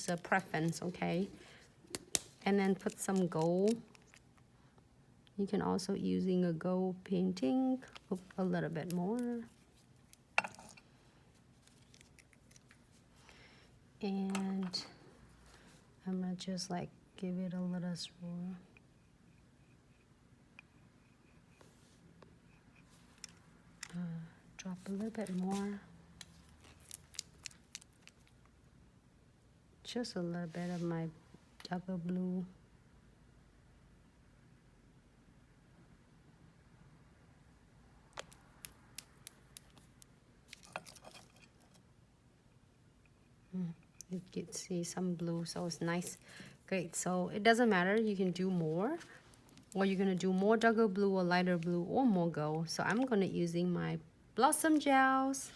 It's a preference, okay? And then put some gold. You can also using a gold painting, a little bit more. And I'm gonna just like give it a little swirl. Drop a little bit more. Just a little bit of my darker blue. You can see some blue, so it's nice. Great, so it doesn't matter, you can do more, or you're gonna do more darker blue or lighter blue or more gold. So I'm gonna using my Blossom gels.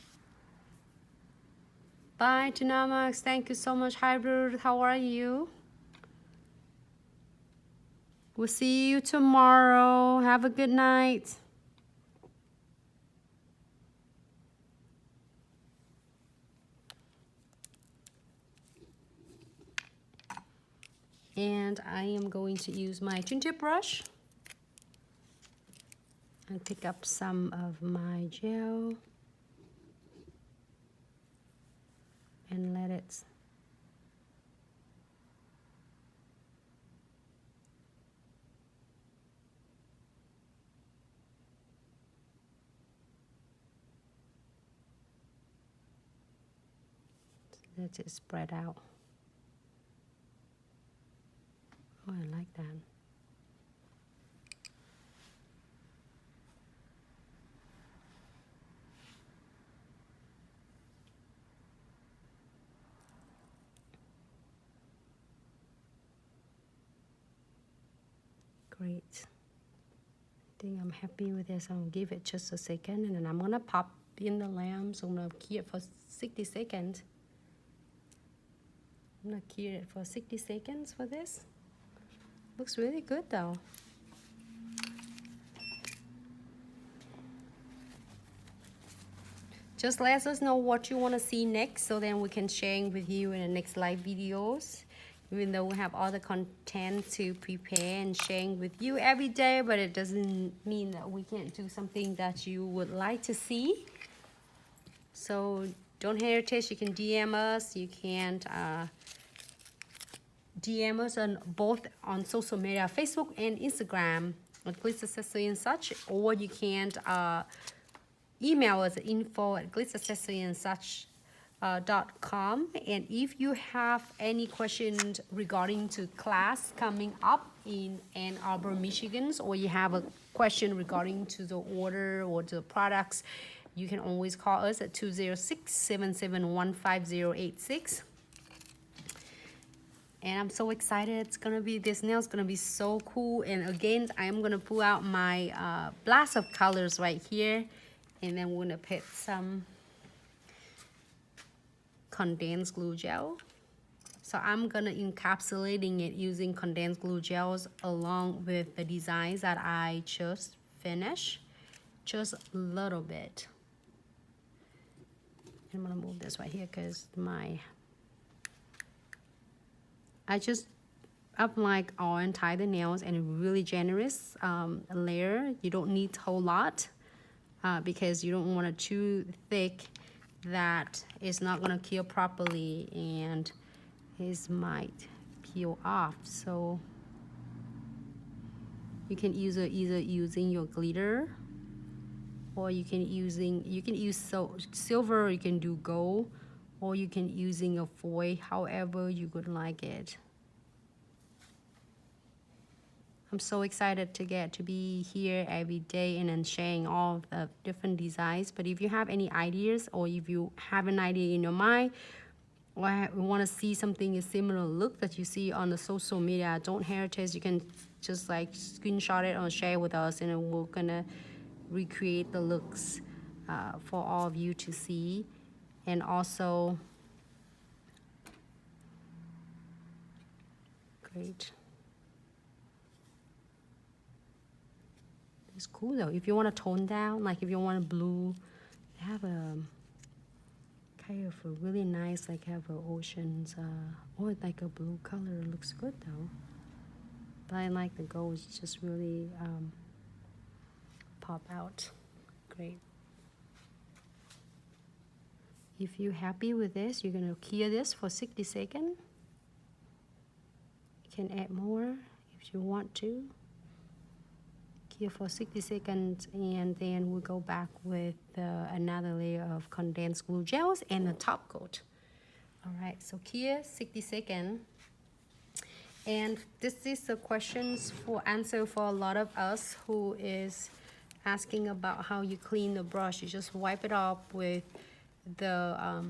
Bye, Tunamax. Thank you so much, Hybrid. How are you? We'll see you tomorrow. Have a good night. And I am going to use my ginger brush and pick up some of my gel and let it spread out. Oh, I like that. Great. I think I'm happy with this. I'll give it just a second and then I'm gonna pop in the lamp. So I'm gonna keep it for 60 seconds. I'm gonna keep it for 60 seconds for this. Looks really good though. Just let us know what you want to see next so then we can share with you in the next live videos. Even though we have all the content to prepare and sharing with you every day, but it doesn't mean that we can't do something that you would like to see. So don't hesitate, you can DM us, you can DM us on both on social media, Facebook and Instagram, on Glitz Accessory and such, or you can email us at info@glitzaccessoryandsuch.com. And if you have any questions regarding to class coming up in Ann Arbor, Michigan, or you have a question regarding to the order or the products, you can always call us at 206-771-5086. And I'm so excited. It's gonna be, this nail is gonna be so cool. And again, I'm gonna pull out my blast of colors right here. And then we're gonna put some condensed glue gel. So I'm gonna encapsulating it using condensed glue gels along with the designs that I just finished. Just a little bit. I'm gonna move this right here because I just like all tie the nails and a really generous layer. You don't need a whole lot. Because you don't want it too thick that it's not gonna cure properly and it might peel off. So you can either using your glitter, or you can use silver, or you can do gold, or you can using a foil, however you would like it. I'm so excited to get to be here every day and then sharing all the different designs. But if you have any ideas, or if you have an idea in your mind, or want to see something a similar look that you see on the social media, don't hesitate. You can just like screenshot it or share with us, and we're gonna recreate the looks for all of you to see. And also, great. It's cool though. If you want to tone down, like if you want a blue, they have a kind of a really nice, like have a oceans, or like a blue color. Looks good though. But I like the gold. It's just really pop out. Great. If you're happy with this, you're gonna clear this for 60 seconds. You can add more if you want to. Clear for 60 seconds, and then we'll go back with another layer of condensed glue gels and a top coat. All right, so clear 60 seconds. And this is the questions for answer for a lot of us who is asking about how you clean the brush. You just wipe it off with the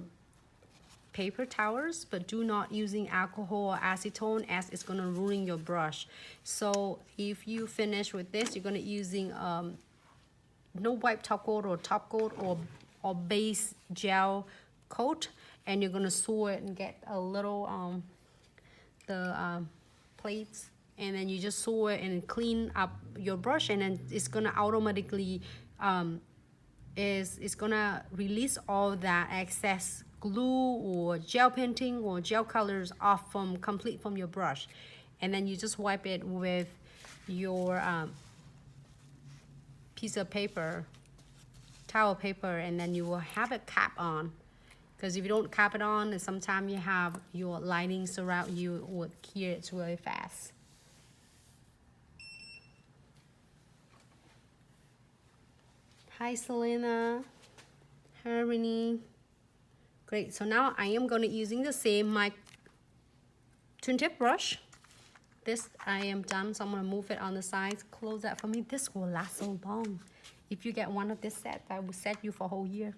paper towels, but do not using alcohol or acetone, as it's gonna ruin your brush. So if you finish with this, you're gonna using no wipe top coat or base gel coat, and you're gonna swirl it and get a little plates, and then you just swirl it and clean up your brush, and then it's gonna automatically it's gonna release all that excess glue or gel painting or gel colors off from your brush. And then you just wipe it with your piece of paper, towel paper, and then you will have it cap on, because if you don't cap it on, sometimes you have your lighting surround you would clear it really fast. Hi Selena, Harmony. Great, so now I am gonna using the same my twin tip brush. This I am done, so I'm gonna move it on the sides. Close that for me. This will last so long. If you get one of this set, I will set you for a whole year.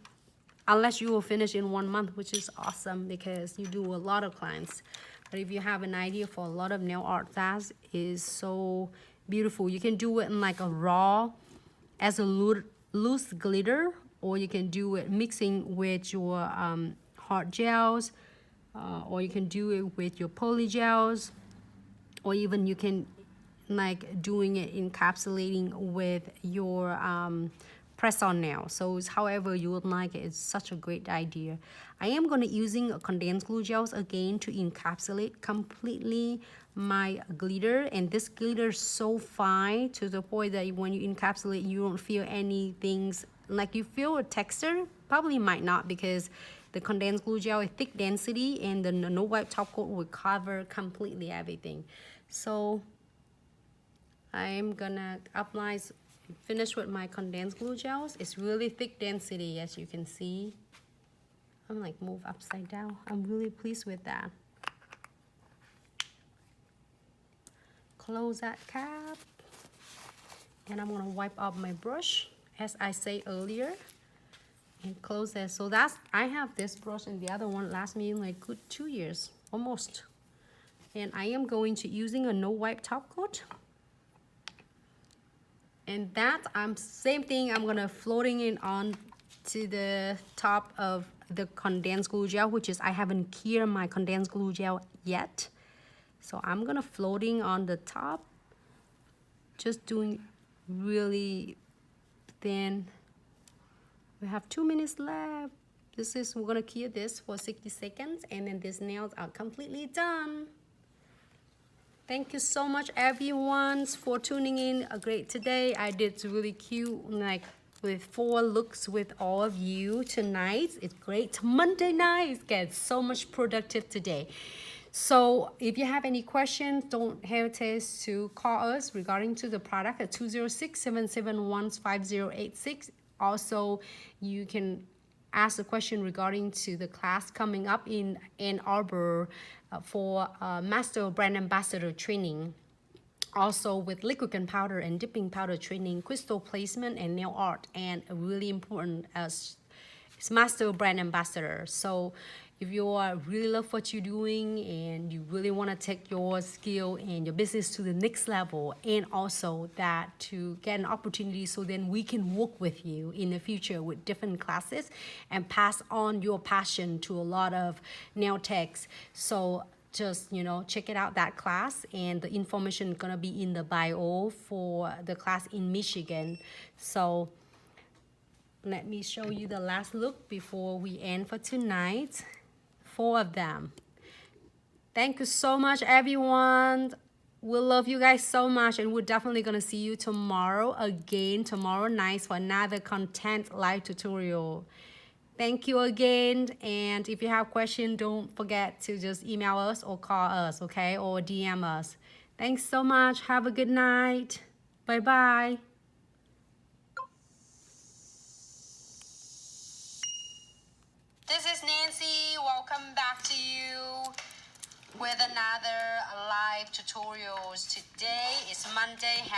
Unless you will finish in 1 month, which is awesome because you do a lot of clients. But if you have an idea for a lot of nail art, that is so beautiful. You can do it in like a raw, as a loose glitter, or you can do it mixing with your hard gels, or you can do it with your poly gels, or even you can like doing it encapsulating with your press-on nail. So it's however you would like it. It's such a great idea. I am going to using condensed glue gels again to encapsulate completely my glitter, and this glitter is so fine to the point that when you encapsulate you don't feel anything. Like you feel a texture, probably might not, because the condensed glue gel is thick density and the no wipe top coat will cover completely everything. So I'm gonna apply, finish with my condensed glue gels. It's really thick density, as you can see. I'm like move upside down. I'm really pleased with that. Close that cap, and I'm gonna wipe off my brush as I say earlier, and close that. So that's, I have this brush and the other one lasts me like good 2 years almost. And I am going to using a no wipe top coat. And that same thing, I'm gonna floating it on to the top of the condensed glue gel, which is I haven't cleared my condensed glue gel yet. So I'm gonna floating on the top, just doing really thin. We have 2 minutes left. We're gonna clear this for 60 seconds, and then these nails are completely done. Thank you so much everyone for tuning in. Great today. I did really cute, like with 4 looks with all of you tonight. It's great. Monday night. Get so much productive today. So if you have any questions, don't hesitate to call us regarding to the product at 206-771-5086. Also, you can ask a question regarding to the class coming up in Ann Arbor for Master Brand Ambassador training. Also with liquid and powder and dipping powder training, crystal placement and nail art, and really important as it's Master Brand Ambassador. So if you are really love what you're doing and you really want to take your skill and your business to the next level, and also that to get an opportunity so then we can work with you in the future with different classes and pass on your passion to a lot of nail techs. So just, check it out, that class, and the information is gonna be in the bio for the class in Michigan. So Let me show you the last look before we end for tonight. 4 of them. Thank you so much, everyone. We love you guys so much, and we're definitely gonna see you tomorrow again, tomorrow night for another content live tutorial. Thank you again, and if you have questions, don't forget to just email us or call us, okay, or DM us. Thanks so much. Have a good night. Bye-bye. This is Nancy. Welcome back to you with another live tutorials. Today is Monday.